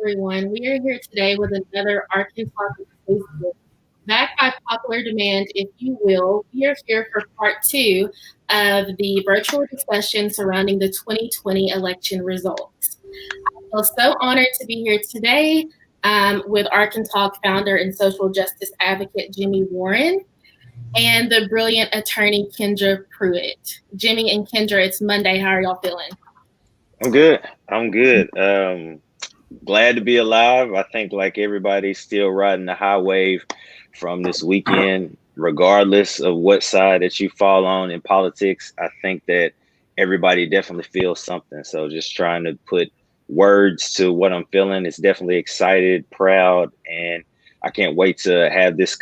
everyone. We are here today with another Arkansas exclusive. Backed by popular demand, if you will, we are here for part two of the virtual discussion surrounding the 2020 election results. I feel so honored to be here today with Arkansas founder and social justice advocate Jimmy Warren and the brilliant attorney Kendra Pruitt. Jimmy and Kendra, it's Monday. How are y'all feeling? I'm good. I'm good. Glad to be alive. I think like everybody's still riding the high wave from this weekend, regardless of what side that you fall on in politics. I think that everybody definitely feels something. So just trying to put words to what I'm feeling. It's definitely excited, proud, and I can't wait to have this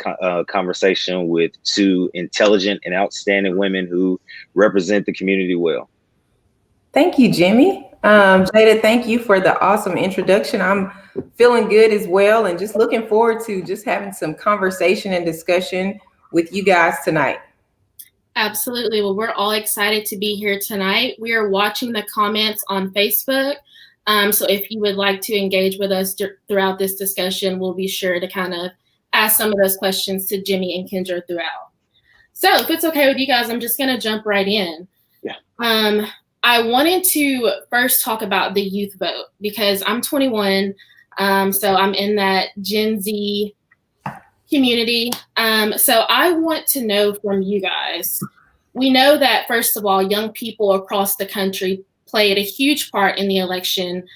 conversation with two intelligent and outstanding women who represent the community well. Thank you, Jimmy. Jada, thank you for the awesome introduction. I'm feeling good as well and just looking forward to just having some conversation and discussion with you guys tonight. Absolutely. Well, we're all excited to be here tonight. We are watching the comments on Facebook. So if you would like to engage with us throughout this discussion, we'll be sure to kind of ask some of those questions to Jimmy and Kendra throughout. So if it's okay with you guys, I'm just going to jump right in. Yeah. I wanted to first talk about the youth vote because I'm 21, so I'm in that Gen Z community. So I want to know from you guys, we know that, first of all, young people across the country played a huge part in the election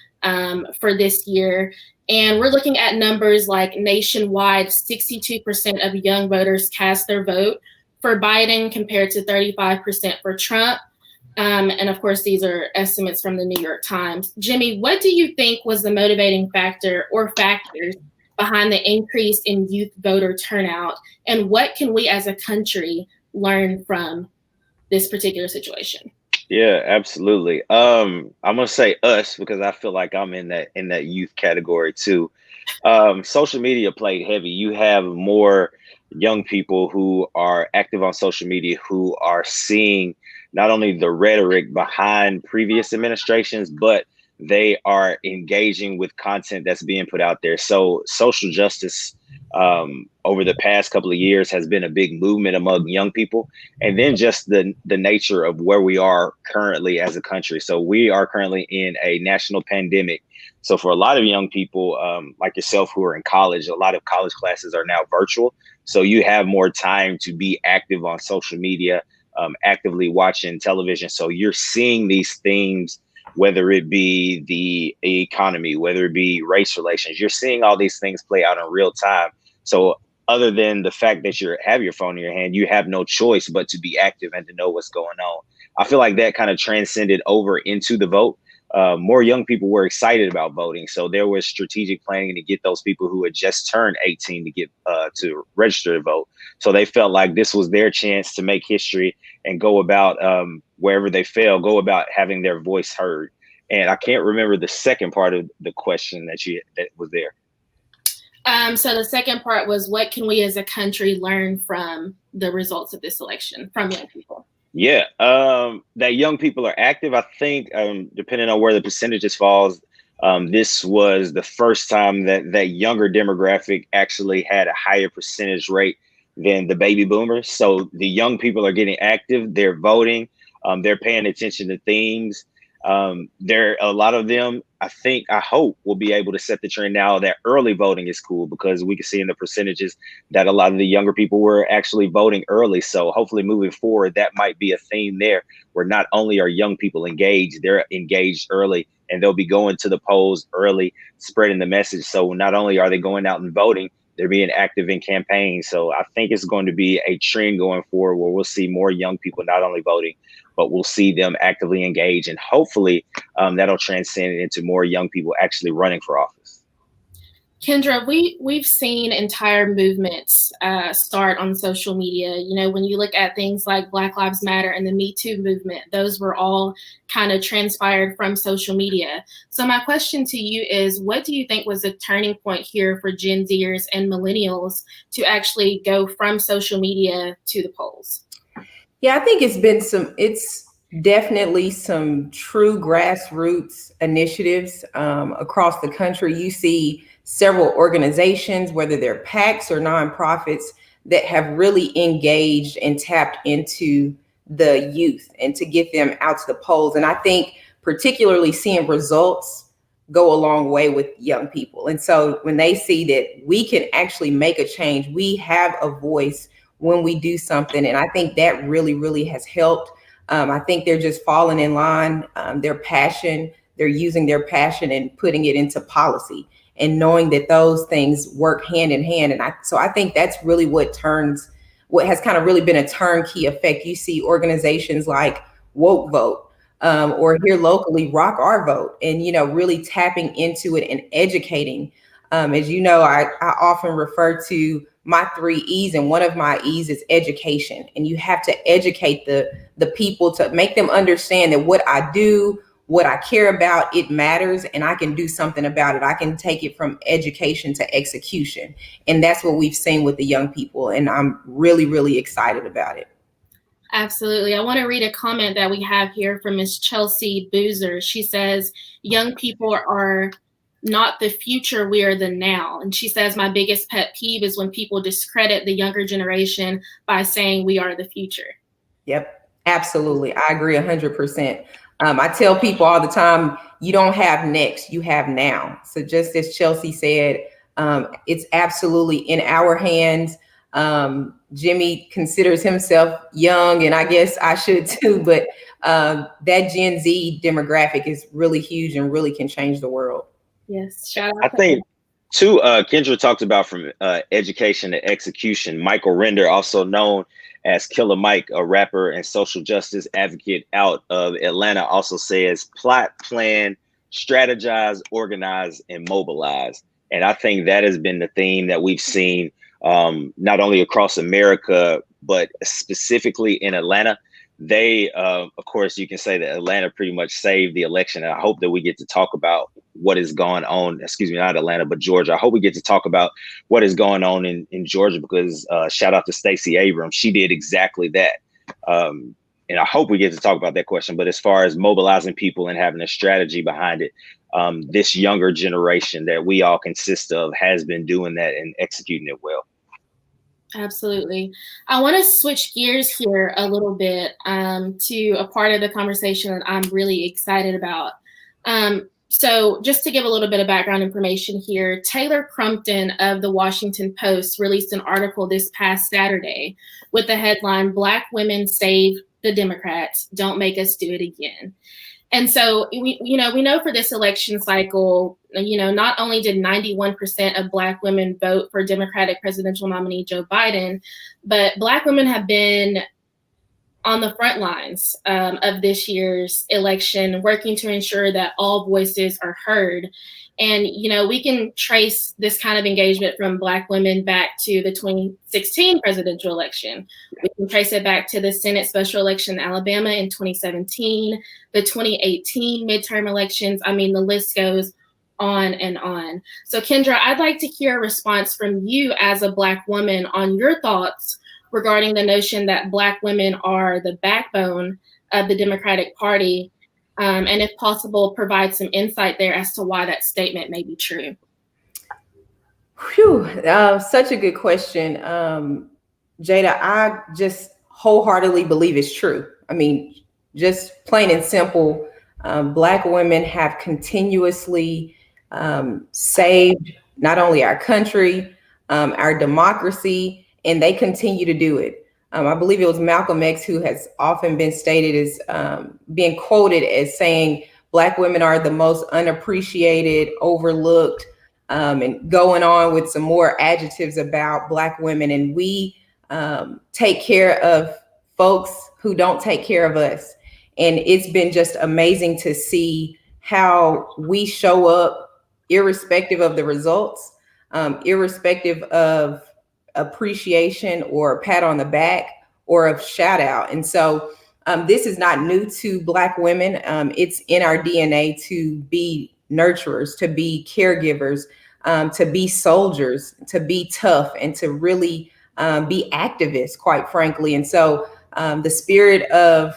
for this year. And we're looking at numbers like nationwide, 62% of young voters cast their vote for Biden compared to 35% for Trump. And of course, these are estimates from the New York Times. Jimmy, what do you think was the motivating factor or factors behind the increase in youth voter turnout? And what can we as a country learn from this particular situation? Yeah, absolutely. I'm gonna say us because I feel like I'm in that youth category too. Social media played heavy. You have more young people who are active on social media who are seeing not only the rhetoric behind previous administrations, but they are engaging with content that's being put out there. So social justice over the past couple of years has been a big movement among young people. And then just the nature of where we are currently as a country. So we are currently in a national pandemic. So for a lot of young people like yourself who are in college, a lot of college classes are now virtual. So you have more time to be active on social media, actively watching television. So you're seeing these themes, whether it be the economy, whether it be race relations, you're seeing all these things play out in real time. So other than the fact that you have your phone in your hand, you have no choice but to be active and to know what's going on. I feel like that kind of transcended over into the vote. More young people were excited about voting. So there was strategic planning to get those people who had just turned 18 to get to register to vote. So they felt like this was their chance to make history and go about wherever they fail, go about having their voice heard. And I can't remember the second part of the question that was there. So the second part was, what can we as a country learn from the results of this election from young people? Yeah, that young people are active. I think depending on where the percentages falls, this was the first time that younger demographic actually had a higher percentage rate than the baby boomers. So the young people are getting active. They're voting. They're paying attention to themes. A lot of them, I hope will be able to set the trend now that early voting is cool, because we can see in the percentages that a lot of the younger people were actually voting early. So hopefully moving forward, that might be a theme there where not only are young people engaged, they're engaged early and they'll be going to the polls early, spreading the message. So not only are they going out and voting, they're being active in campaigns. So I think it's going to be a trend going forward where we'll see more young people not only voting, but we'll see them actively engage. And hopefully that'll transcend into more young people actually running for office. Kendra, we've seen entire movements start on social media. You know, when you look at things like Black Lives Matter and the Me Too movement, those were all kind of transpired from social media. So my question to you is, what do you think was the turning point here for Gen Zers and millennials to actually go from social media to the polls? Yeah, I think it's Definitely some true grassroots initiatives across the country. You see several organizations, whether they're PACs or nonprofits, that have really engaged and tapped into the youth and to get them out to the polls. And I think particularly seeing results go a long way with young people. And so when they see that we can actually make a change, we have a voice when we do something. And I think that really, really has helped. I think they're just falling in line. Their passion, they're using their passion and putting it into policy and knowing that those things work hand in hand. And so I think that's really what has kind of really been a turnkey effect. You see organizations like Woke Vote, or here locally, Rock Our Vote, and, really tapping into it and educating. As you know, I often refer to my 3 E's, and one of my E's is education. And you have to educate the people to make them understand that what I do, what I care about, it matters, and I can do something about it. I can take it from education to execution. And that's what we've seen with the young people. And I'm really, really excited about it. Absolutely. I want to read a comment that we have here from Miss Chelsea Boozer. She says, young people are not the future, we are the now. And she says, my biggest pet peeve is when people discredit the younger generation by saying we are the future. Yep, absolutely. I agree 100%. I tell people all the time, you don't have next, you have now. So just as Chelsea said, it's absolutely in our hands. Jimmy considers himself young, and I guess I should too, but that Gen Z demographic is really huge and really can change the world. Yes, shout out. I think too, Kendra talked about from education to execution. Michael Render, also known as Killer Mike, a rapper and social justice advocate out of Atlanta, also says plot, plan, strategize, organize, and mobilize. And I think that has been the theme that we've seen not only across America, but specifically in Atlanta. They, of course, you can say that Atlanta pretty much saved the election. And I hope that we get to talk about what is going on. Excuse me, not Atlanta, but Georgia. I hope we get to talk about what is going on in Georgia, because shout out to Stacey Abrams. She did exactly that. And I hope we get to talk about that question. But as far as mobilizing people and having a strategy behind it, this younger generation that we all consist of has been doing that and executing it well. Absolutely. I want to switch gears here a little bit to a part of the conversation that I'm really excited about. So just to give a little bit of background information here, Taylor Crumpton of the Washington Post released an article this past Saturday with the headline, Black Women Save the Democrats, Don't Make Us Do It Again. And so, we know for this election cycle, not only did 91% of Black women vote for Democratic presidential nominee Joe Biden, but Black women have been on the front lines of this year's election, working to ensure that all voices are heard. And, we can trace this kind of engagement from Black women back to the 2016 presidential election. We can trace it back to the Senate special election in Alabama in 2017, the 2018 midterm elections. I mean, the list goes on and on. So, Kendra, I'd like to hear a response from you as a Black woman on your thoughts regarding the notion that Black women are the backbone of the Democratic Party. And if possible, provide some insight there as to why that statement may be true. Whew, such a good question. Jada, I just wholeheartedly believe it's true. I mean, just plain and simple, Black women have continuously saved not only our country, our democracy, and they continue to do it. I believe it was Malcolm X who has often been stated as being quoted as saying Black women are the most unappreciated, overlooked, and going on with some more adjectives about Black women. And we take care of folks who don't take care of us. And it's been just amazing to see how we show up irrespective of the results, irrespective of appreciation or a pat on the back or a shout out. And so this is not new to Black women. It's in our DNA to be nurturers, to be caregivers, to be soldiers, to be tough, and to really be activists, quite frankly. And so the spirit of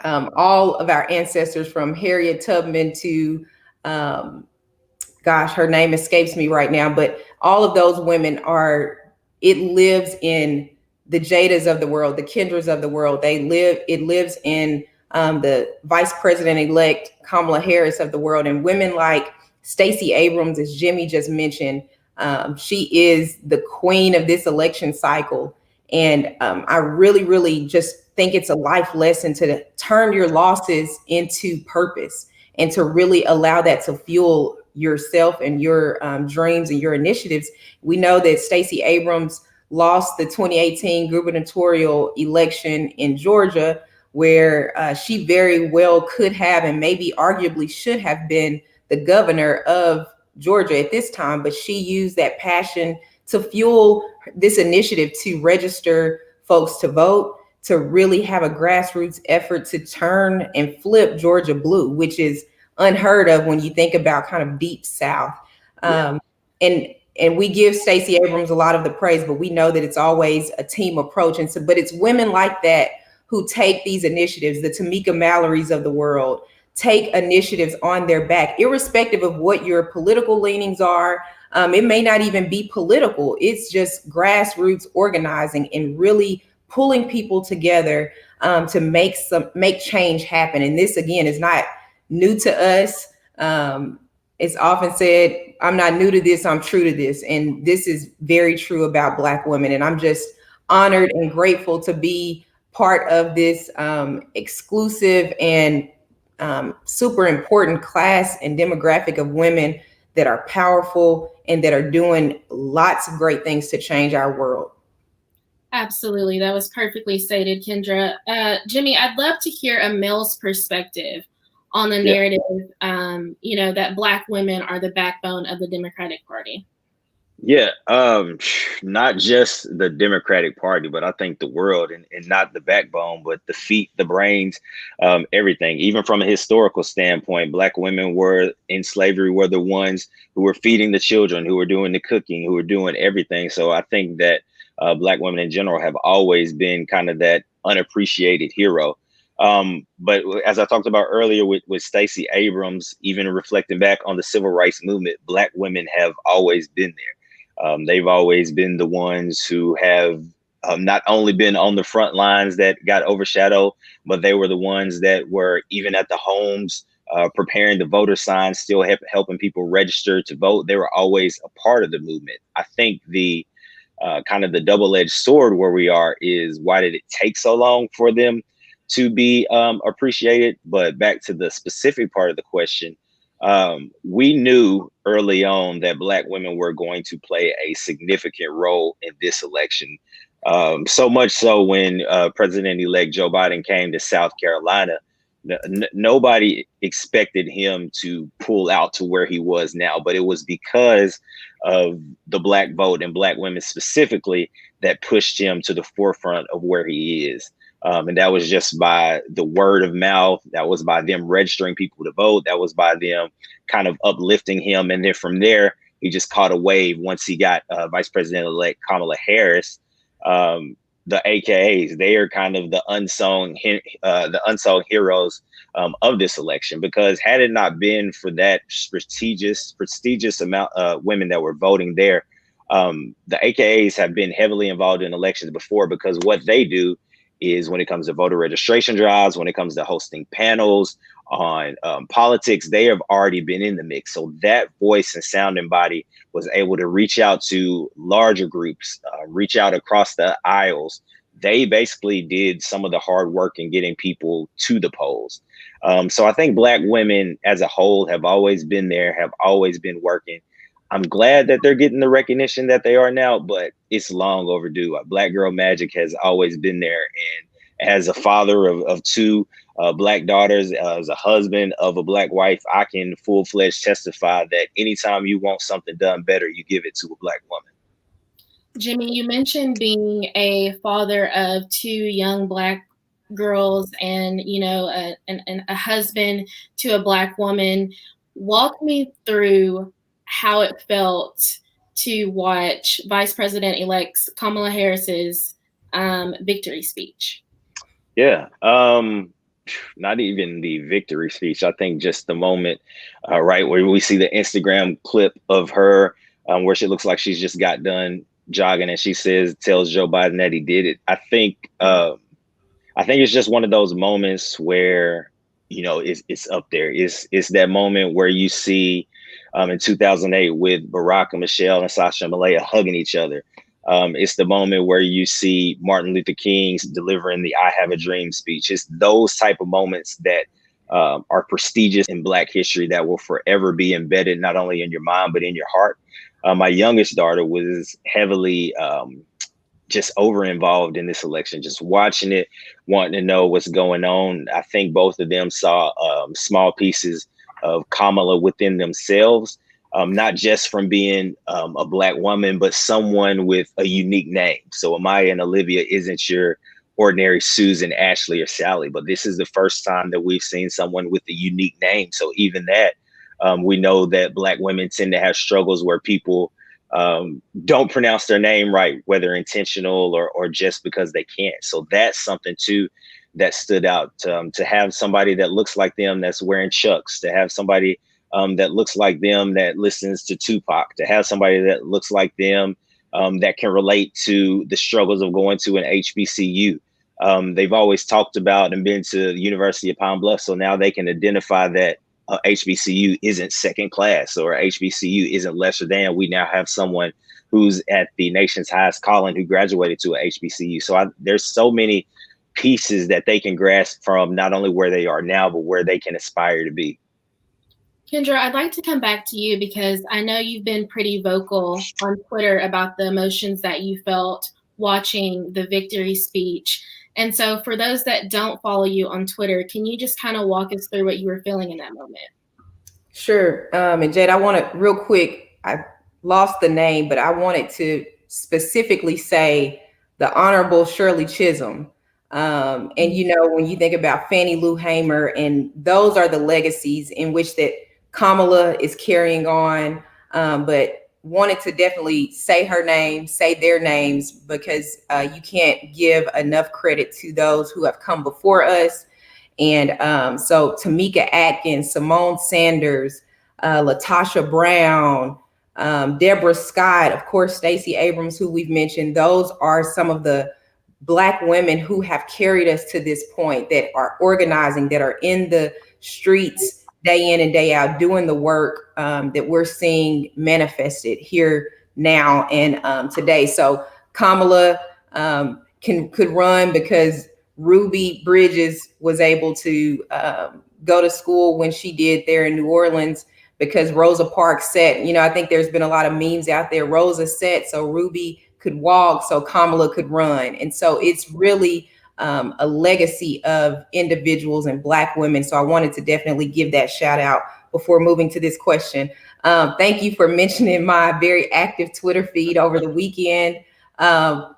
all of our ancestors from Harriet Tubman to, gosh, her name escapes me right now, but all of those women it lives in the Jadas of the world, the Kendras of the world. It lives in the Vice President-elect Kamala Harris of the world, and women like Stacey Abrams, as Jimmy just mentioned. She is the queen of this election cycle. And I really, really just think it's a life lesson to turn your losses into purpose and to really allow that to fuel yourself and your dreams and your initiatives. We know that Stacey Abrams lost the 2018 gubernatorial election in Georgia, where she very well could have and maybe arguably should have been the governor of Georgia at this time, but she used that passion to fuel this initiative to register folks to vote, to really have a grassroots effort to turn and flip Georgia blue, which is unheard of when you think about kind of deep South. And we give Stacey Abrams a lot of the praise, but we know that it's always a team approach. And so, but it's women like that who take these initiatives, the Tamika Mallory's of the world, take initiatives on their back, irrespective of what your political leanings are. It may not even be political. It's just grassroots organizing and really pulling people together to make change happen. And this, again, is not new to us. It's often said, I'm not new to this, I'm true to this. And this is very true about Black women. And I'm just honored and grateful to be part of this exclusive and super important class and demographic of women that are powerful and that are doing lots of great things to change our world. Absolutely. That was perfectly stated, Kendra. Jimmy, I'd love to hear a male's perspective on the narrative, that Black women are the backbone of the Democratic Party. Yeah, not just the Democratic Party, but I think the world, and not the backbone, but the feet, the brains, everything. Even from a historical standpoint, Black women were in slavery, were the ones who were feeding the children, who were doing the cooking, who were doing everything. So I think that Black women in general have always been kind of that unappreciated hero. But as I talked about earlier with Stacey Abrams, even reflecting back on the civil rights movement, Black women have always been there. They've always been the ones who have not only been on the front lines that got overshadowed, but they were the ones that were even at the homes preparing the voter signs, still helping people register to vote. They were always a part of the movement. I think the kind of the double-edged sword where we are is, why did it take so long for them to be appreciated? But back to the specific part of the question, we knew early on that Black women were going to play a significant role in this election. So much so when President-elect Joe Biden came to South Carolina, nobody expected him to pull out to where he was now, but it was because of the Black vote and Black women specifically that pushed him to the forefront of where he is. And that was just by the word of mouth. That was by them registering people to vote. That was by them kind of uplifting him. And then from there, he just caught a wave once he got Vice President-elect Kamala Harris. The AKAs, they are kind of the unsung heroes of this election, because had it not been for that prestigious amount of women that were voting there, the AKAs have been heavily involved in elections before, because what they do is, when it comes to voter registration drives, when it comes to hosting panels on politics, they have already been in the mix. So that voice and sounding body was able to reach out to larger groups, reach out across the aisles. They basically did some of the hard work in getting people to the polls. So I think Black women as a whole have always been there, have always been working. I'm glad that they're getting the recognition that they are now, but it's long overdue. Black girl magic has always been there. And as a father of two Black daughters, as a husband of a Black wife, I can full-fledged testify that anytime you want something done better, you give it to a Black woman. Jimmy, you mentioned being a father of two young Black girls and, a husband to a Black woman. Walk me through how it felt to watch Vice President-elect Kamala Harris's victory speech. Yeah. not even the victory speech. I think just the moment, right, where we see the Instagram clip of her, where she looks like she's just got done jogging, and she tells Joe Biden that he did it. I think it's just one of those moments where, it's up there. It's that moment where you see, in 2008 with Barack and Michelle and Sasha and Malaya hugging each other. It's the moment where you see Martin Luther King delivering the "I Have a Dream" speech. It's those type of moments that are prestigious in Black history that will forever be embedded not only in your mind but in your heart. My youngest daughter was heavily just over involved in this election, just watching it, wanting to know what's going on. I think both of them saw small pieces of Kamala within themselves. Not just from being a Black woman, but someone with a unique name. So Amaya and Olivia isn't your ordinary Susan, Ashley, or Sally, but this is the first time that we've seen someone with a unique name. So even that, we know that Black women tend to have struggles where people don't pronounce their name right, whether intentional or just because they can't. So that's something too that stood out, to have somebody that looks like them that's wearing Chucks, to have somebody that looks like them that listens to Tupac, to have somebody that looks like them that can relate to the struggles of going to an HBCU. They've always talked about and been to the University of Pine Bluff, so now they can identify that HBCU isn't second class or HBCU isn't lesser than. We now have someone who's at the nation's highest calling who graduated to a HBCU. So there's so many pieces that they can grasp from not only where they are now, but where they can aspire to be. Kendra, I'd like to come back to you because I know you've been pretty vocal on Twitter about the emotions that you felt watching the victory speech. And so for those that don't follow you on Twitter, can you just kind of walk us through what you were feeling in that moment? Sure. And Jade, I want to real quick, I lost the name, but I wanted to specifically say the Honorable Shirley Chisholm. And, when you think about Fannie Lou Hamer, and those are the legacies in which that Kamala is carrying on, but wanted to definitely say her name, say their names, because you can't give enough credit to those who have come before us. And so Tamika Atkins, Simone Sanders, Latasha Brown, Deborah Scott, of course, Stacey Abrams, who we've mentioned, those are some of the Black women who have carried us to this point, that are organizing, that are in the streets day in and day out, doing the work that we're seeing manifested here now and today. So Kamala could run because Ruby Bridges was able to go to school when she did there in New Orleans, because Rosa Parks said, I think there's been a lot of memes out there. Rosa said so Ruby could walk, so Kamala could run. And so it's really a legacy of individuals and Black women. So I wanted to definitely give that shout out before moving to this question. Thank you for mentioning my very active Twitter feed over the weekend.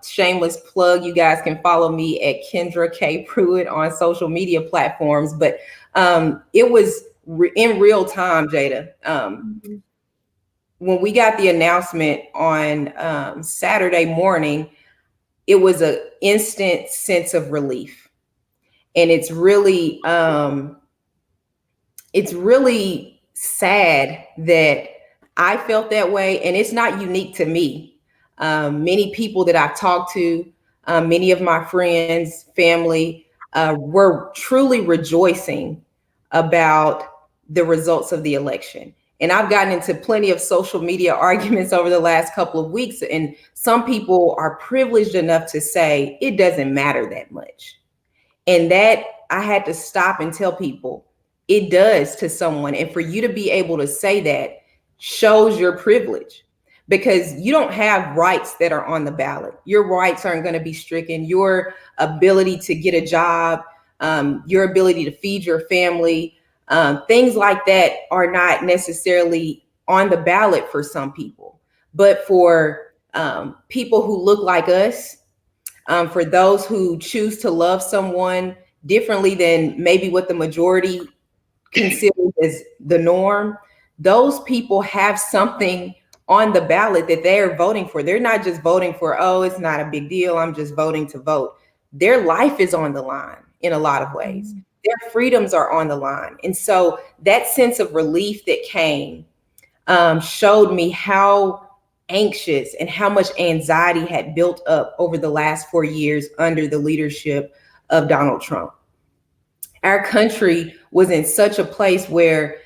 Shameless plug, you guys can follow me at Kendra K. Pruitt on social media platforms. But it was in real time, Jada. When we got the announcement on Saturday morning, it was an instant sense of relief. And it's really sad that I felt that way. And it's not unique to me. Many people that I've talked to, many of my friends, family, were truly rejoicing about the results of the election. And I've gotten into plenty of social media arguments over the last couple of weeks. And some people are privileged enough to say it doesn't matter that much. And that I had to stop and tell people it does to someone. And for you to be able to say that shows your privilege, because you don't have rights that are on the ballot. Your rights aren't going to be stricken. Your ability to get a job, your ability to feed your family, things like that are not necessarily on the ballot for some people. But for people who look like us, for those who choose to love someone differently than maybe what the majority considers as the norm, those people have something on the ballot that they're voting for. They're not just voting for, oh, it's not a big deal, I'm just voting to vote. Their life is on the line in a lot of ways. their freedoms are on the line. And so that sense of relief that came showed me how anxious and how much anxiety had built up over the last 4 years under the leadership of Donald Trump. Our country was in such a place where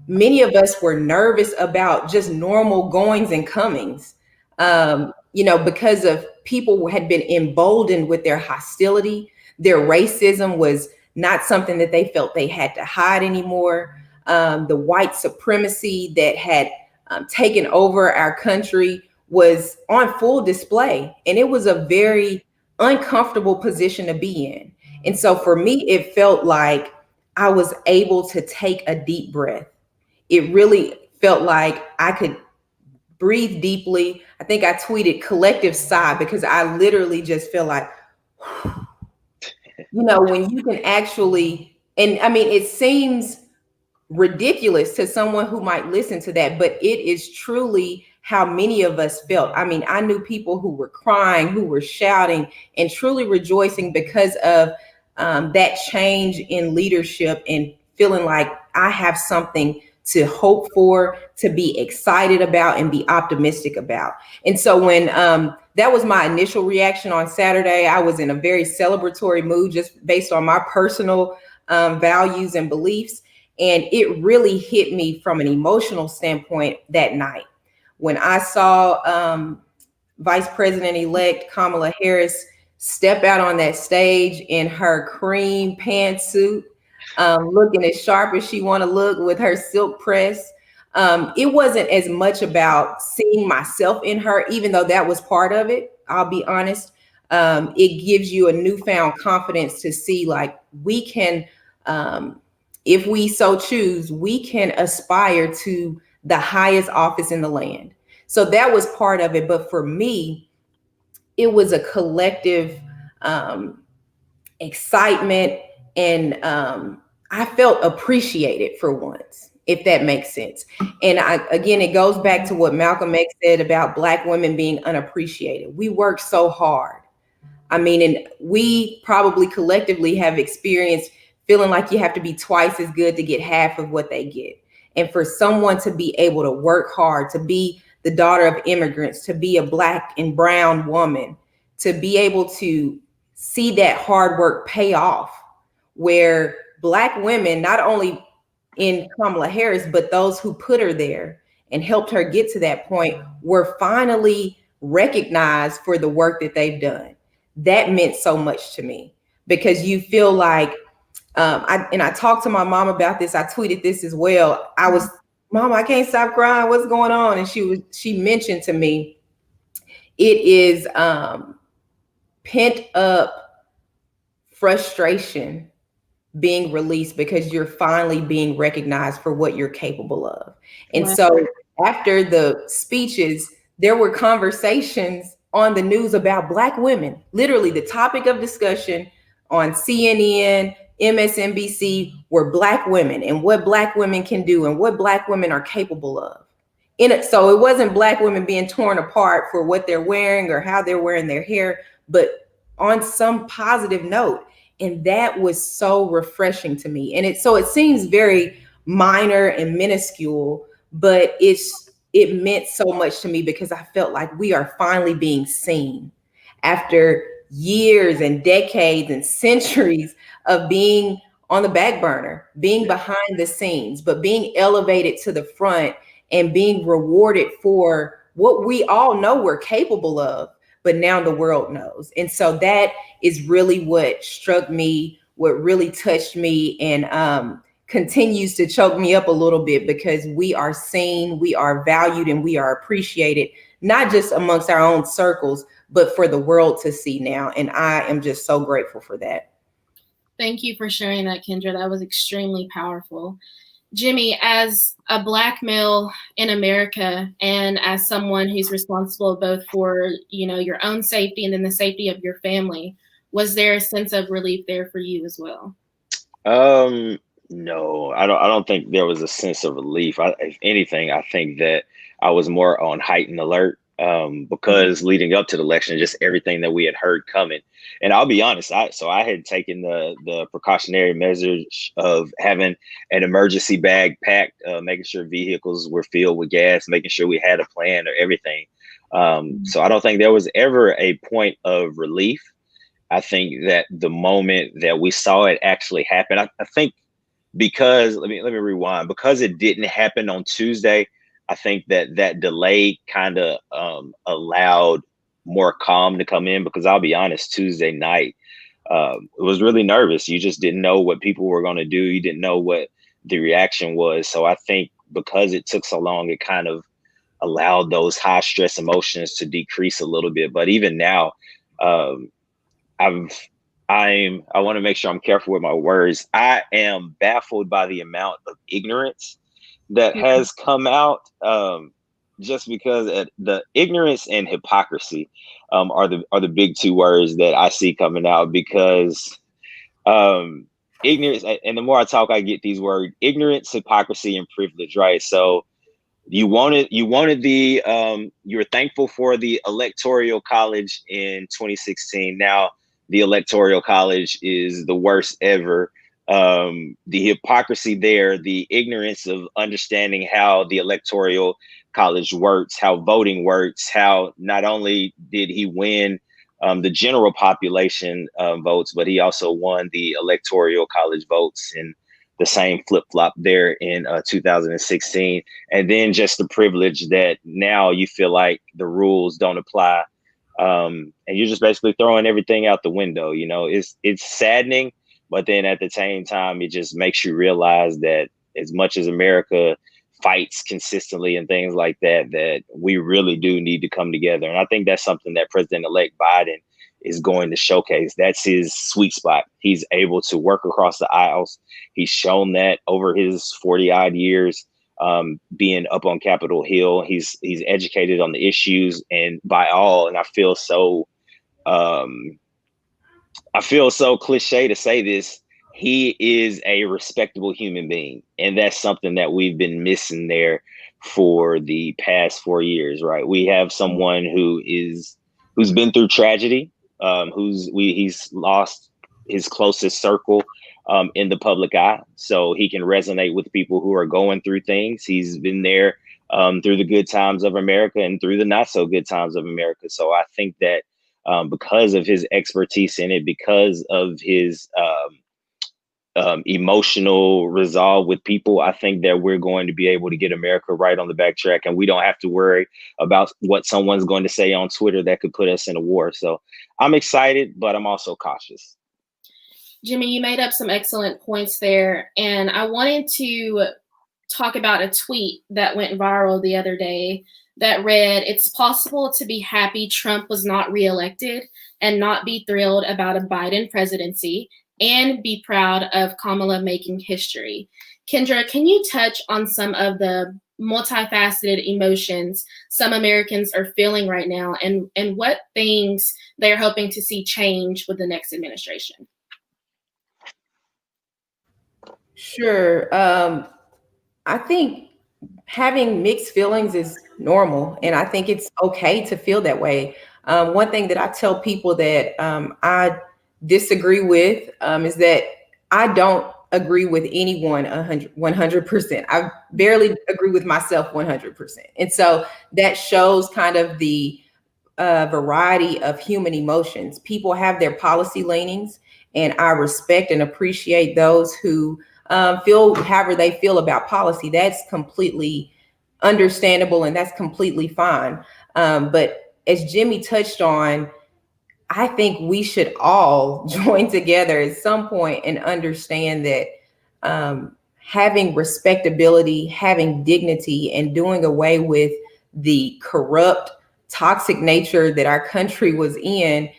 many of us were nervous about just normal goings and comings, because of people who had been emboldened with their hostility. Their racism was not something that they felt they had to hide anymore. The white supremacy that had taken over our country was on full display. And it was a very uncomfortable position to be in. And so for me, it felt like I was able to take a deep breath. It really felt like I could breathe deeply. I think I tweeted collective sigh, because I literally just feel like, when you can actually, and I mean, it seems ridiculous to someone who might listen to that, but it is truly how many of us felt. I mean, I knew people who were crying, who were shouting, and truly rejoicing because of that change in leadership, and feeling like I have something to hope for, to be excited about, and be optimistic about. And so when that was my initial reaction on Saturday, I was in a very celebratory mood, just based on my personal values and beliefs. And it really hit me from an emotional standpoint that night when I saw Vice President-elect Kamala Harris step out on that stage in her cream pantsuit, looking as sharp as she want to look with her silk press. It wasn't as much about seeing myself in her, even though that was part of it. I'll be honest. It gives you a newfound confidence to see, like, we can, if we so choose, we can aspire to the highest office in the land. So that was part of it. But for me, it was a collective excitement, and I felt appreciated for once, if that makes sense. And again, it goes back to what Malcolm X said about Black women being unappreciated. We work so hard. I mean, and we probably collectively have experienced feeling like you have to be twice as good to get half of what they get. And for someone to be able to work hard, to be the daughter of immigrants, to be a Black and brown woman, to be able to see that hard work pay off, where Black women, not only in Kamala Harris, but those who put her there and helped her get to that point, were finally recognized for the work that they've done. That meant so much to me, because you feel like, I talked to my mom about this. I tweeted this as well. I was, Mom, I can't stop crying. What's going on? And she mentioned to me, it is pent up frustration being released, because you're finally being recognized for what you're capable of. And so after the speeches, there were conversations on the news about Black women. Literally, the topic of discussion on CNN, MSNBC, were Black women and what Black women can do and what Black women are capable of. So it wasn't Black women being torn apart for what they're wearing or how they're wearing their hair, but on some positive note. And that was so refreshing to me. And it seems very minor and minuscule, but it meant so much to me, because I felt like we are finally being seen after years and decades and centuries of being on the back burner, being behind the scenes, but being elevated to the front and being rewarded for what we all know we're capable of, but now the world knows. And so that is really what struck me, what really touched me, and continues to choke me up a little bit, because we are seen, we are valued, and we are appreciated, not just amongst our own circles, but for the world to see now. And I am just so grateful for that. Thank you for sharing that, Kendra. That was extremely powerful. Jimmy, as a Black male in America, and as someone who's responsible both for, your own safety and then the safety of your family, was there a sense of relief there for you as well? No, I don't think there was a sense of relief. If anything, I think that I was more on heightened alert. because leading up to the election, just everything that we had heard coming. And I'll be honest, I had taken the precautionary measures of having an emergency bag packed, making sure vehicles were filled with gas, making sure we had a plan or everything. So I don't think there was ever a point of relief. I think that the moment that we saw it actually happen, I think because let me rewind, because it didn't happen on Tuesday, I think that delay kind of allowed more calm to come in, because I'll be honest, Tuesday night, it was really nervous. You just didn't know what people were going to do. You didn't know what the reaction was. So I think because it took so long, it kind of allowed those high stress emotions to decrease a little bit. But even now, I want to make sure I'm careful with my words. I am baffled by the amount of ignorance that has come out, just because the ignorance and hypocrisy are the big two words that I see coming out, because ignorance, and the more I talk, I get these words: ignorance, hypocrisy, and privilege, right? So you were thankful for the electoral college in 2016. Now the electoral college is the worst ever. The hypocrisy there, the ignorance of understanding how the electoral college works, how voting works, how not only did he win the general population votes, but he also won the electoral college votes in the same flip-flop there in 2016. And then just the privilege that now you feel like the rules don't apply. And you're just basically throwing everything out the window. You know, it's saddening, but then at the same time, it just makes you realize that as much as America fights consistently and things like that, that we really do need to come together. And I think that's something that President-elect Biden is going to showcase. That's his sweet spot. He's able to work across the aisles. He's shown that over his 40 odd years being up on Capitol Hill. He's educated on the issues, and by all, and I feel so cliche to say this, he is a respectable human being. And that's something that we've been missing there for the past 4 years, right? We have someone who's been through tragedy, he's lost his closest circle in the public eye, so he can resonate with people who are going through things. He's been there through the good times of America and through the not so good times of America. So I think that because of his expertise in it, because of his emotional resolve with people, I think that we're going to be able to get America right on the backtrack, and we don't have to worry about what someone's going to say on Twitter that could put us in a war. So I'm excited, but I'm also cautious. Jimmy, you made up some excellent points there, and I wanted to talk about a tweet that went viral the other day that read, "It's possible to be happy Trump was not reelected and not be thrilled about a Biden presidency, and be proud of Kamala making history." Kendra, can you touch on some of the multifaceted emotions some Americans are feeling right now, and what things they're hoping to see change with the next administration? Sure. I think having mixed feelings is normal, and I think it's okay to feel that way. One thing that I tell people that I disagree with is that I don't agree with anyone 100%. I barely agree with myself 100%. And so that shows kind of the variety of human emotions. People have their policy leanings, and I respect and appreciate those who feel however they feel about policy. That's completely understandable, and that's completely fine. But as Jimmy touched on, I think we should all join together at some point and understand that having respectability, having dignity, and doing away with the corrupt, toxic nature that our country was in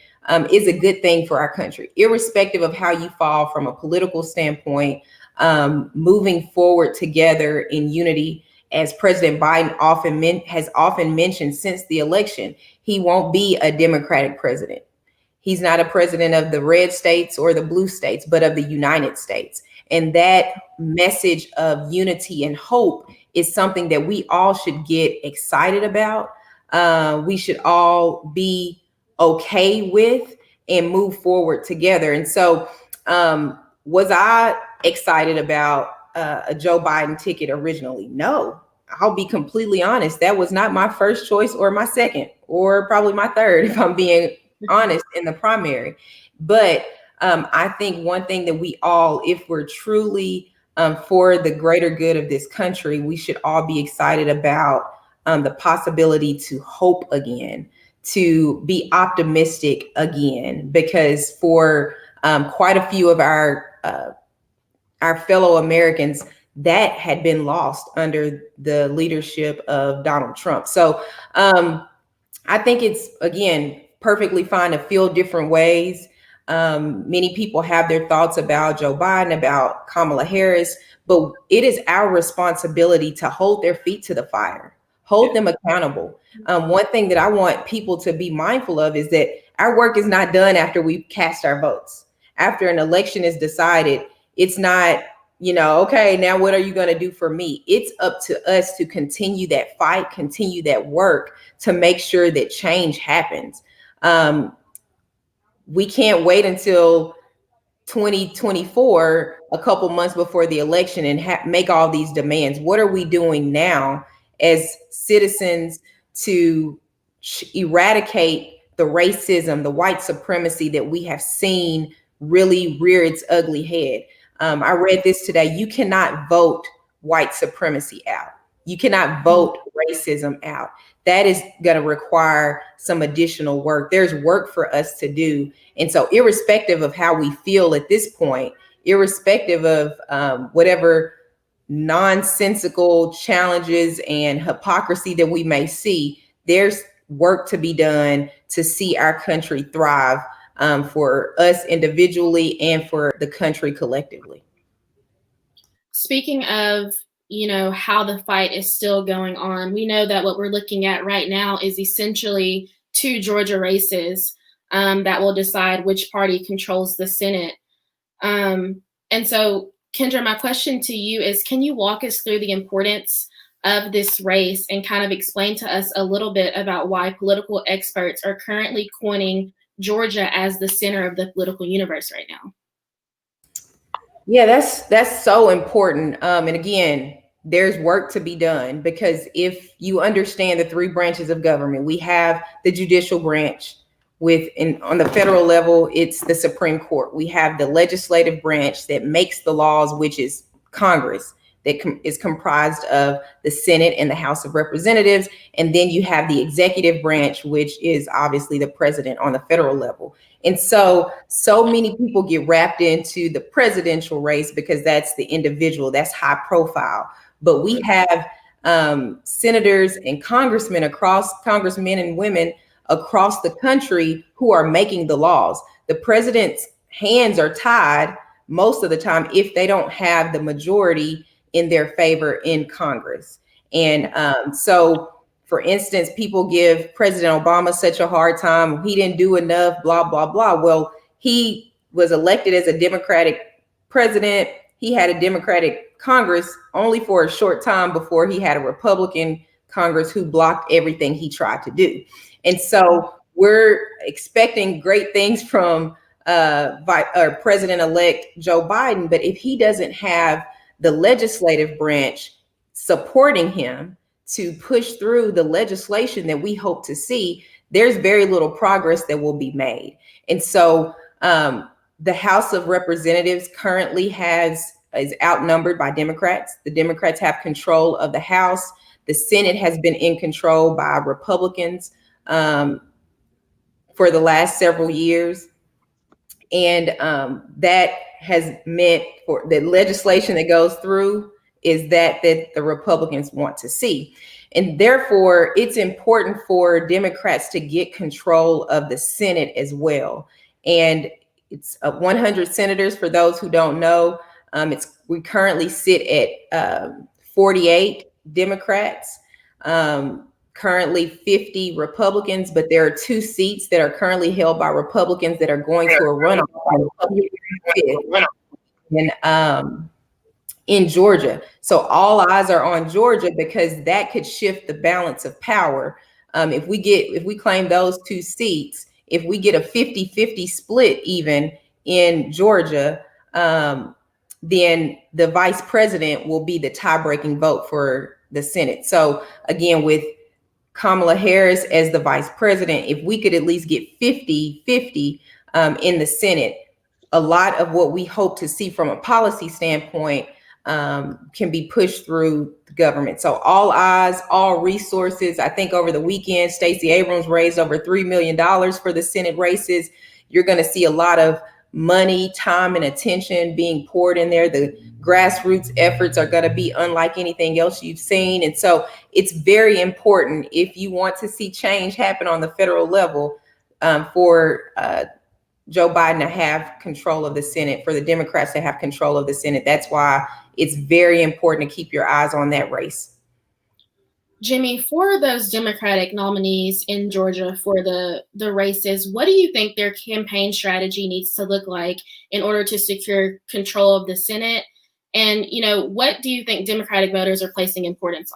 is a good thing for our country, irrespective of how you fall from a political standpoint. Moving forward together in unity, as President Biden has often mentioned since the election, he won't be a Democratic president. He's not a president of the red states or the blue states, but of the United States. And that message of unity and hope is something that we all should get excited about. we should all be okay with and move forward together. And so was I excited about a Joe Biden ticket originally? No, I'll be completely honest. That was not my first choice or my second or probably my third, if I'm being honest, in the primary. But I think one thing that we all, if we're truly for the greater good of this country, we should all be excited about the possibility to hope again, to be optimistic again, because for quite a few of our fellow Americans, that had been lost under the leadership of Donald Trump. So I think it's, again, perfectly fine to feel different ways. Many people have their thoughts about Joe Biden, about Kamala Harris, but it is our responsibility to hold their feet to the fire, hold them accountable. One thing that I want people to be mindful of is that our work is not done after we cast our votes. After an election is decided, it's not, okay, now what are you going to do for me? It's up to us to continue that fight, continue that work to make sure that change happens. We can't wait until 2024, a couple months before the election, and make all these demands. What are we doing now as citizens to eradicate the racism, the white supremacy that we have seen really rear its ugly head? I read this today. You cannot vote white supremacy out. You cannot vote racism out. That is going to require some additional work. There's work for us to do. And so irrespective of how we feel at this point, irrespective of whatever nonsensical challenges and hypocrisy that we may see, there's work to be done to see our country thrive, for us individually and for the country collectively. Speaking of, how the fight is still going on, we know that what we're looking at right now is essentially 2 Georgia races that will decide which party controls the Senate. And so, Kendra, my question to you is, can you walk us through the importance of this race and kind of explain to us a little bit about why political experts are currently coining Georgia as the center of the political universe right now? Yeah, that's so important. And again, there's work to be done, because if you understand the 3 branches of government, we have the judicial branch on the federal level, it's the Supreme Court. We have the legislative branch that makes the laws, which is Congress, that is comprised of the Senate and the House of Representatives. And then you have the executive branch, which is obviously the president on the federal level. And so many people get wrapped into the presidential race because that's the individual, that's high profile. But we have senators and congressmen and women across the country who are making the laws. The president's hands are tied most of the time if they don't have the majority in their favor in Congress. And so, for instance, people give President Obama such a hard time. He didn't do enough, blah, blah, blah. Well, he was elected as a Democratic president. He had a Democratic Congress only for a short time before he had a Republican Congress who blocked everything he tried to do. And so we're expecting great things from President-elect Joe Biden, but if he doesn't have the legislative branch supporting him to push through the legislation that we hope to see, there's very little progress that will be made. And so the House of Representatives currently is outnumbered by Democrats. The Democrats have control of the House. The Senate has been in control by Republicans for the last several years. And that has meant for the legislation that goes through is that the Republicans want to see. And therefore, it's important for Democrats to get control of the Senate as well. And it's 100 senators, for those who don't know. We currently sit at 48 Democrats, currently 50 Republicans, but there are 2 seats that are currently held by Republicans that are going to a runoff in Georgia. So all eyes are on Georgia because that could shift the balance of power If we claim those 2 seats, if we get a 50-50 split even in Georgia, then the vice president will be the tie-breaking vote for the Senate. So again, with Kamala Harris as the vice president, if we could at least get 50-50 in the Senate, a lot of what we hope to see from a policy standpoint can be pushed through the government. So all eyes, all resources. I think over the weekend, Stacey Abrams raised over $3 million for the Senate races. You're going to see a lot of money, time, and attention being poured in there. The grassroots efforts are going to be unlike anything else you've seen. And so it's very important, if you want to see change happen on the federal level, for Joe Biden to have control of the Senate, for the Democrats to have control of the Senate. That's why it's very important to keep your eyes on that race. Jimmy, for those Democratic nominees in Georgia for the races, what do you think their campaign strategy needs to look like in order to secure control of the Senate? And, what do you think Democratic voters are placing importance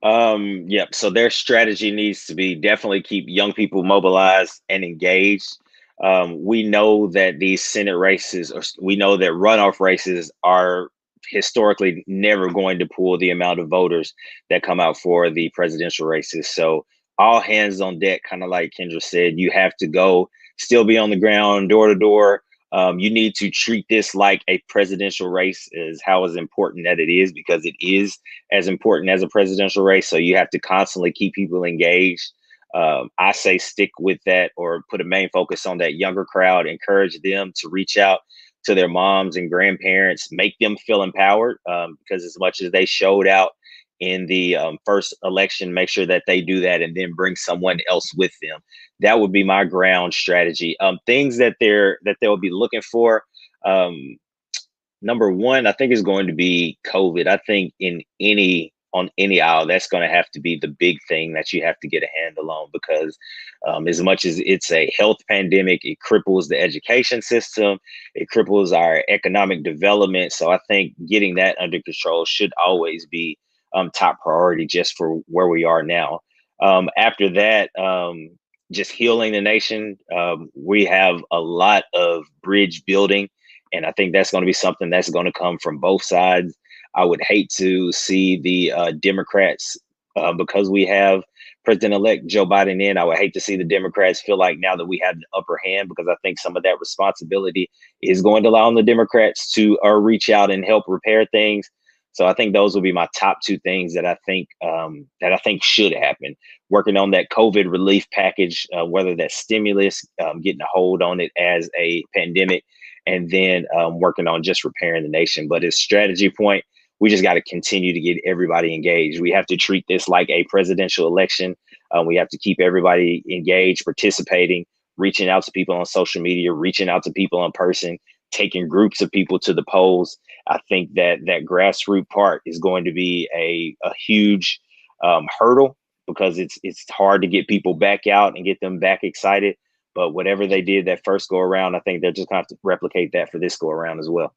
on? Yep. So their strategy needs to be definitely keep young people mobilized and engaged. We know that these Senate races, or we know that runoff races are historically never going to pull the amount of voters that come out for the presidential races. So all hands on deck, kind of like Kendra said, you have to go, still be on the ground, door to door. You need to treat this like a presidential race, is how as important that it is, because it is as important as a presidential race. So you have to constantly keep people engaged. I say stick with that, or put a main focus on that younger crowd, encourage them to reach out to their moms and grandparents, make them feel empowered, because as much as they showed out in the first election, make sure that they do that and then bring someone else with them. That would be my ground strategy. Things that they'll be looking for. Number one, I think is going to be COVID. I think on any aisle, that's going to have to be the big thing that you have to get a handle on, because as much as it's a health pandemic, it cripples the education system, it cripples our economic development. So I think getting that under control should always be top priority, just for where we are now. After that, just healing the nation. We have a lot of bridge building, and I think that's going to be something that's going to come from both sides. I would hate to see the Democrats, because we have President-elect Joe Biden in, I would hate to see the Democrats feel like now that we have the upper hand, because I think some of that responsibility is going to lie on the Democrats to reach out and help repair things. So I think those will be my top 2 things that I think should happen. Working on that COVID relief package, whether that's stimulus, getting a hold on it as a pandemic, and then working on just repairing the nation. But as strategy point, we just got to continue to get everybody engaged. We have to treat this like a presidential election. We have to keep everybody engaged, participating, reaching out to people on social media, reaching out to people in person, taking groups of people to the polls. I think that grassroots part is going to be a huge hurdle, because it's hard to get people back out and get them back excited. But whatever they did that first go around, I think they're just going to have to replicate that for this go around as well.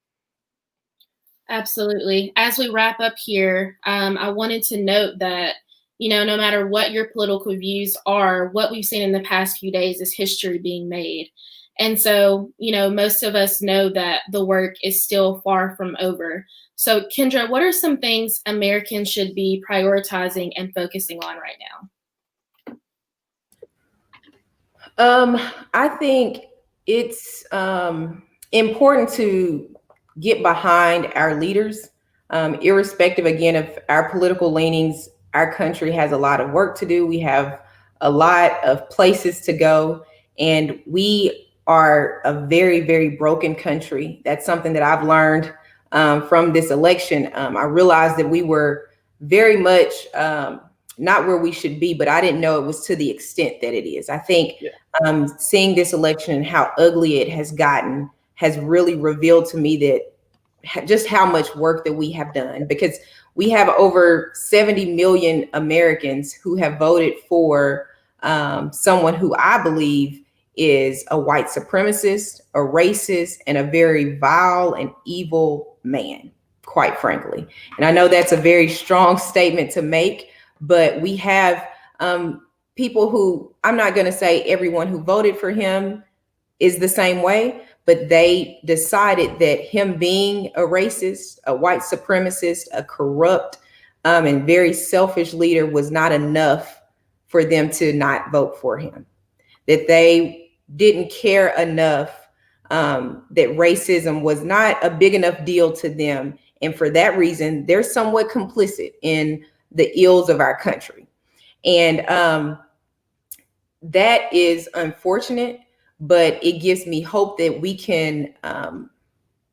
Absolutely. As we wrap up here, I wanted to note that, no matter what your political views are, what we've seen in the past few days is history being made. And so, most of us know that the work is still far from over. So, Kendra, what are some things Americans should be prioritizing and focusing on right now? I think it's important to get behind our leaders, irrespective, again, of our political leanings. Our country has a lot of work to do. We have a lot of places to go, and we are a very, very broken country. That's something that I've learned from this election. I realized that we were very much not where we should be, but I didn't know it was to the extent that it is. I think seeing this election and how ugly it has gotten has really revealed to me that just how much work that we have done, because we have over 70 million Americans who have voted for someone who I believe is a white supremacist, a racist, and a very vile and evil man, quite frankly. And I know that's a very strong statement to make, but we have people who, I'm not going to say everyone who voted for him is the same way, but they decided that him being a racist, a white supremacist, a corrupt, and very selfish leader was not enough for them to not vote for him. That they didn't care enough, that racism was not a big enough deal to them. And for that reason, they're somewhat complicit in the ills of our country. And that is unfortunate, but it gives me hope that we can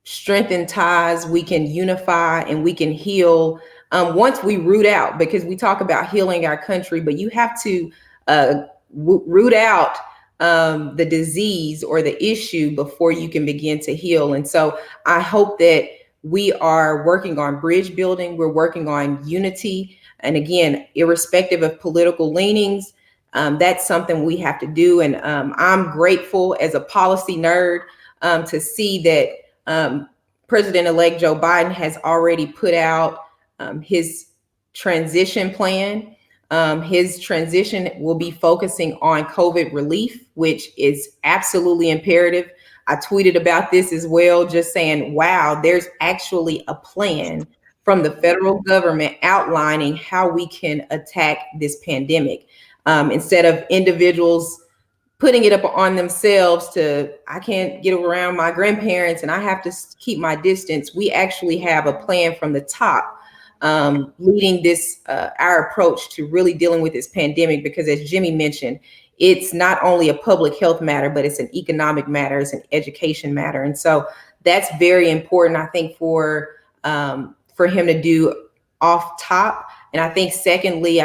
strengthen ties, we can unify, and we can heal once we root out, because we talk about healing our country, but you have to root out the disease or the issue before you can begin to heal. And so I hope that we are working on bridge building, we're working on unity. And again, irrespective of political leanings, that's something we have to do. And I'm grateful as a policy nerd to see that President-elect Joe Biden has already put out his transition plan. His transition will be focusing on COVID relief, which is absolutely imperative. I tweeted about this as well, just saying, wow, there's actually a plan from the federal government outlining how we can attack this pandemic. Instead of individuals putting it up on themselves to, I can't get around my grandparents and I have to keep my distance. We actually have a plan from the top leading this, our approach to really dealing with this pandemic, because as Jimmy mentioned, it's not only a public health matter, but it's an economic matter, it's an education matter. And so that's very important, I think, for him to do off top. And I think secondly,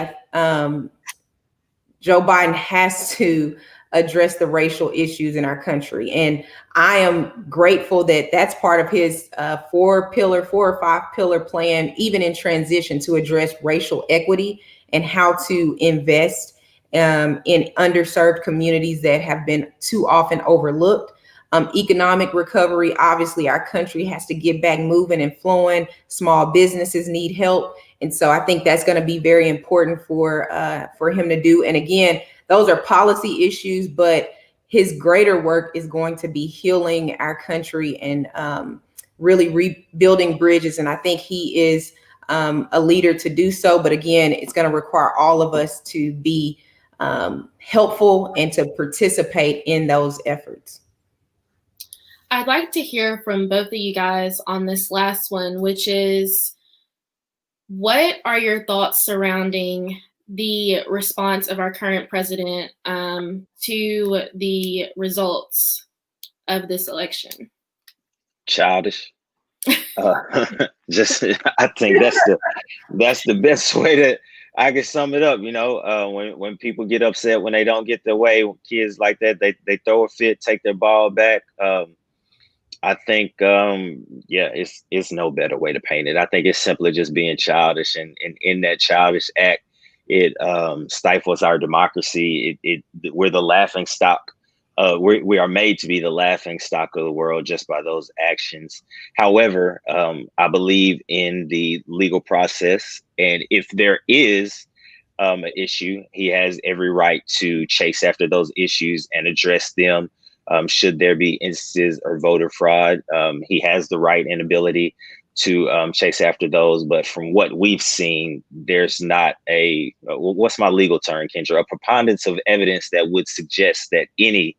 Joe Biden has to address the racial issues in our country. And I am grateful that that's part of his 4 or 5 pillar plan, even in transition, to address racial equity and how to invest in underserved communities that have been too often overlooked. Economic recovery, obviously our country has to get back moving and flowing. Small businesses need help. And so I think that's going to be very important for him to do. And again, those are policy issues, but his greater work is going to be healing our country and really rebuilding bridges. And I think he is a leader to do so. But again, it's going to require all of us to be helpful and to participate in those efforts. I'd like to hear from both of you guys on this last one, which is, what are your thoughts surrounding the response of our current president to the results of this election? Childish. Just, I think that's the best way that I can sum it up. You know, when people get upset when they don't get their way, kids like that, they throw a fit, take their ball back. I think, it's no better way to paint it. I think it's simply just being childish, and in that childish act, it stifles our democracy. We're the laughing stock. We are made to be the laughing stock of the world just by those actions. However, I believe in the legal process, and if there is an issue, he has every right to chase after those issues and address them. Should there be instances or voter fraud, he has the right and ability to chase after those. But from what we've seen, there's not what's my legal term, Kendra? A preponderance of evidence that would suggest that any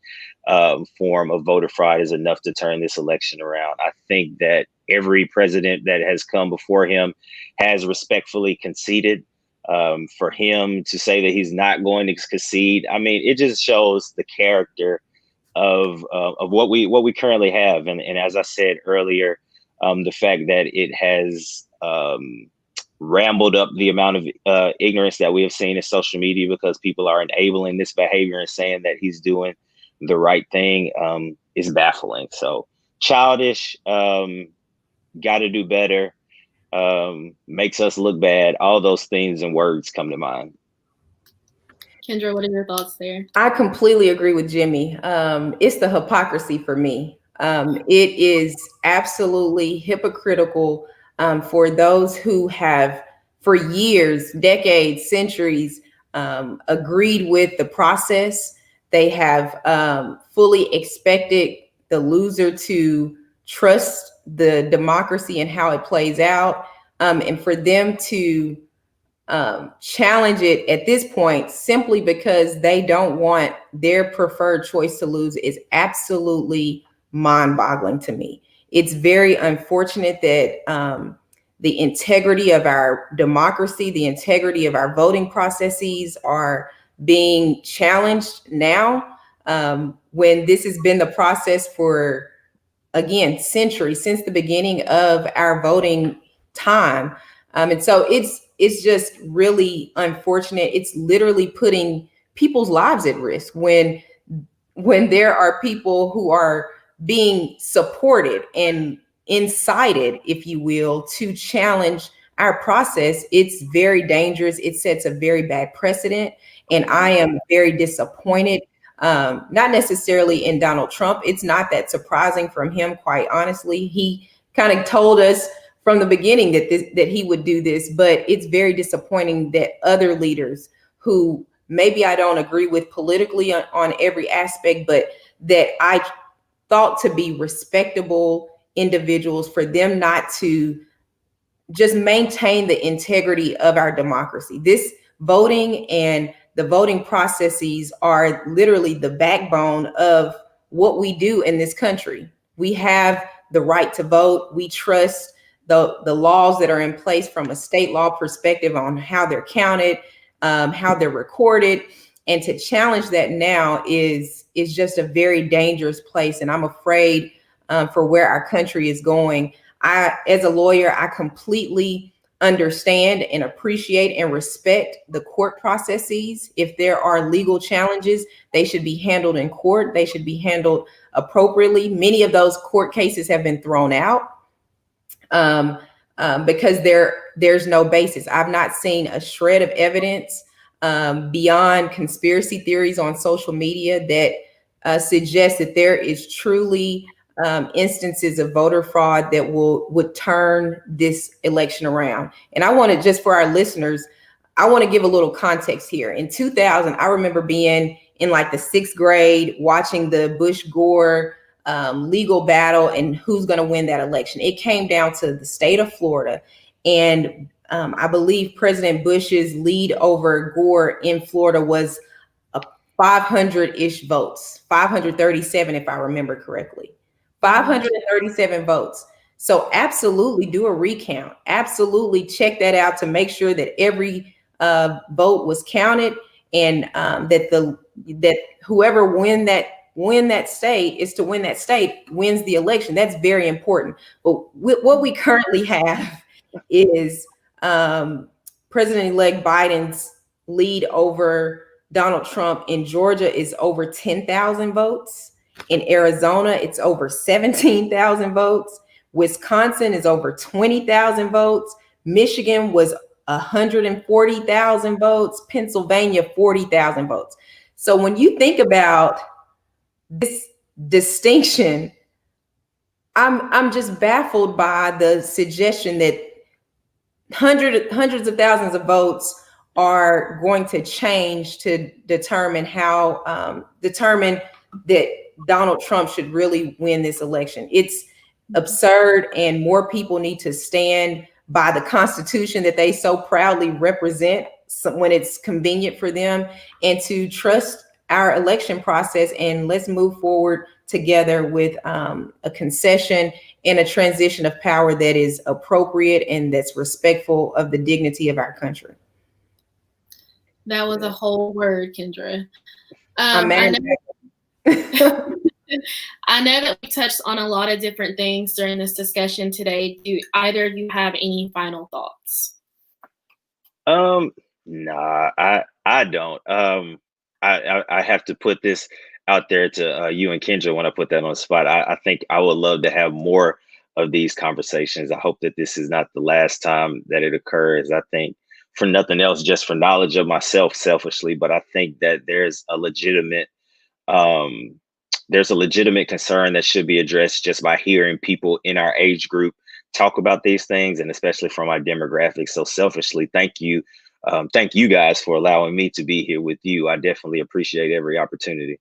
form of voter fraud is enough to turn this election around. I think that every president that has come before him has respectfully conceded. For him to say that he's not going to concede, I mean, it just shows the character of what we currently have, and as I said earlier, the fact that it has rambled up the amount of ignorance that we have seen in social media, because people are enabling this behavior and saying that he's doing the right thing, is baffling. So childish, got to do better, makes us look bad. All those things and words come to mind. Kendra, what are your thoughts there? I completely agree with Jimmy. It's the hypocrisy for me. It is absolutely hypocritical for those who have, for years, decades, centuries, agreed with the process. They have fully expected the loser to trust the democracy and how it plays out. And for them to challenge it at this point simply because they don't want their preferred choice to lose is absolutely mind-boggling to me. It's very unfortunate that the integrity of our democracy, the integrity of our voting processes are being challenged now, when this has been the process for, again, centuries, since the beginning of our voting time. And so it's just really unfortunate. It's literally putting people's lives at risk when there are people who are being supported and incited, if you will, to challenge our process. It's very dangerous. It sets a very bad precedent. And I am very disappointed, not necessarily in Donald Trump. It's not that surprising from him, quite honestly. He kind of told us from the beginning that he would do this, but it's very disappointing that other leaders who maybe I don't agree with politically on every aspect, but that I thought to be respectable individuals, for them not to just maintain the integrity of our democracy. This voting and the voting processes are literally the backbone of what we do in this country. We have the right to vote. We trust the laws that are in place from a state law perspective on how they're counted, how they're recorded. And to challenge that now is just a very dangerous place. And I'm afraid for where our country is going. As a lawyer, I completely understand and appreciate and respect the court processes. If there are legal challenges, they should be handled in court. They should be handled appropriately. Many of those court cases have been thrown out because there's no basis. I've not seen a shred of evidence beyond conspiracy theories on social media that suggest that there is truly instances of voter fraud that would turn this election around. And I want to, just for our listeners, I want to give a little context here. In 2000, I remember being in like the 6th grade, watching the Bush-Gore legal battle and who's going to win that election. It came down to the state of Florida, and I believe President Bush's lead over Gore in Florida was 500-ish votes, 537 if I remember correctly. 537 votes. So absolutely do a recount. Absolutely check that out to make sure that every vote was counted, and that whoever win that state is to win that state wins the election. That's very important. But what we currently have is President-elect Biden's lead over Donald Trump in Georgia is over 10,000 votes. In Arizona, it's over 17,000 votes. Wisconsin is over 20,000 votes. Michigan was 140,000 votes. Pennsylvania, 40,000 votes. So when you think about this distinction, I'm just baffled by the suggestion that hundreds of thousands of votes are going to change to determine that Donald Trump should really win this election. It's absurd, and more people need to stand by the Constitution that they so proudly represent when it's convenient for them, and to trust our election process. And let's move forward together with a concession and a transition of power that is appropriate and that's respectful of the dignity of our country. That was a whole word, Kendra. I know that we touched on a lot of different things during this discussion today. Do either of you have any final thoughts? Nah, I don't. I have to put this out there to you and Kendra when I put that on the spot. I think I would love to have more of these conversations. I hope that this is not the last time that it occurs. I think, for nothing else, just for knowledge of myself selfishly, but I think that there's a legitimate concern that should be addressed just by hearing people in our age group talk about these things, and especially from our demographics. So selfishly, thank you thank you guys for allowing me to be here with you. I definitely appreciate every opportunity.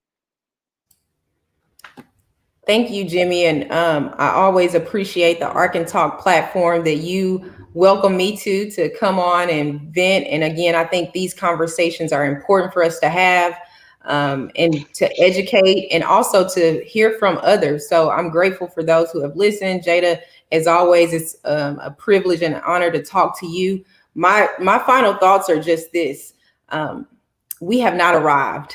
Thank you, Jimmy. And I always appreciate the Ark and Talk platform that you welcome me to come on and vent. And again, I think these conversations are important for us to have, and to educate and also to hear from others. So I'm grateful for those who have listened. Jada, as always, it's a privilege and an honor to talk to you. My final thoughts are just this. We have not arrived.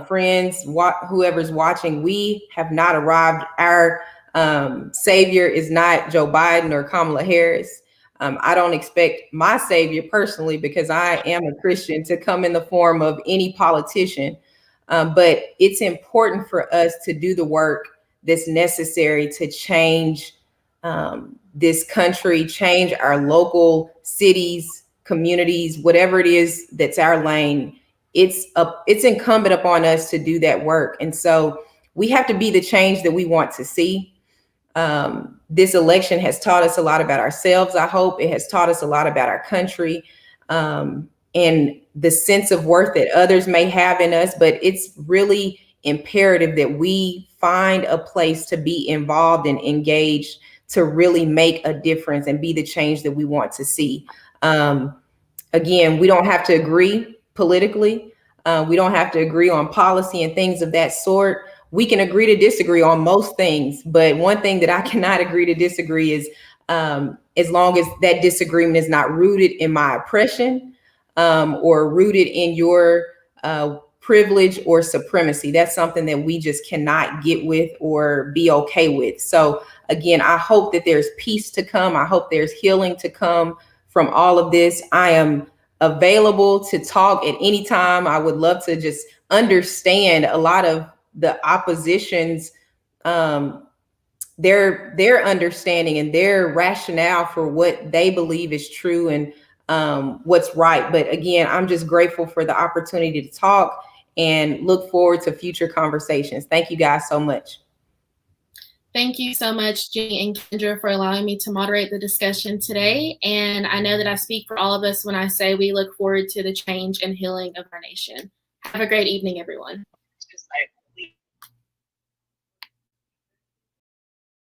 Friends, whoever's watching, we have not arrived. Our savior is not Joe Biden or Kamala Harris. I don't expect my savior personally, because I am a Christian, to come in the form of any politician. But it's important for us to do the work that's necessary to change this country, change our local cities, communities, whatever it is that's our lane. It's incumbent upon us to do that work. And so we have to be the change that we want to see. This election has taught us a lot about ourselves. I hope it has taught us a lot about our country, and the sense of worth that others may have in us. But it's really imperative that we find a place to be involved and engaged, to really make a difference and be the change that we want to see. Again, we don't have to agree politically. We don't have to agree on policy and things of that sort. We can agree to disagree on most things, but one thing that I cannot agree to disagree is, as long as that disagreement is not rooted in my oppression, or rooted in your privilege or supremacy. That's something that we just cannot get with or be okay with. So again, I hope that there's peace to come. I hope there's healing to come from all of this. I am available to talk at any time. I would love to just understand a lot of the opposition's their understanding and their rationale for what they believe is true and what's right. But again, I'm just grateful for the opportunity to talk and look forward to future conversations. Thank you guys so much. Thank you so much, Jenny and Kendra, for allowing me to moderate the discussion today. And I know that I speak for all of us when I say we look forward to the change and healing of our nation. Have a great evening, everyone.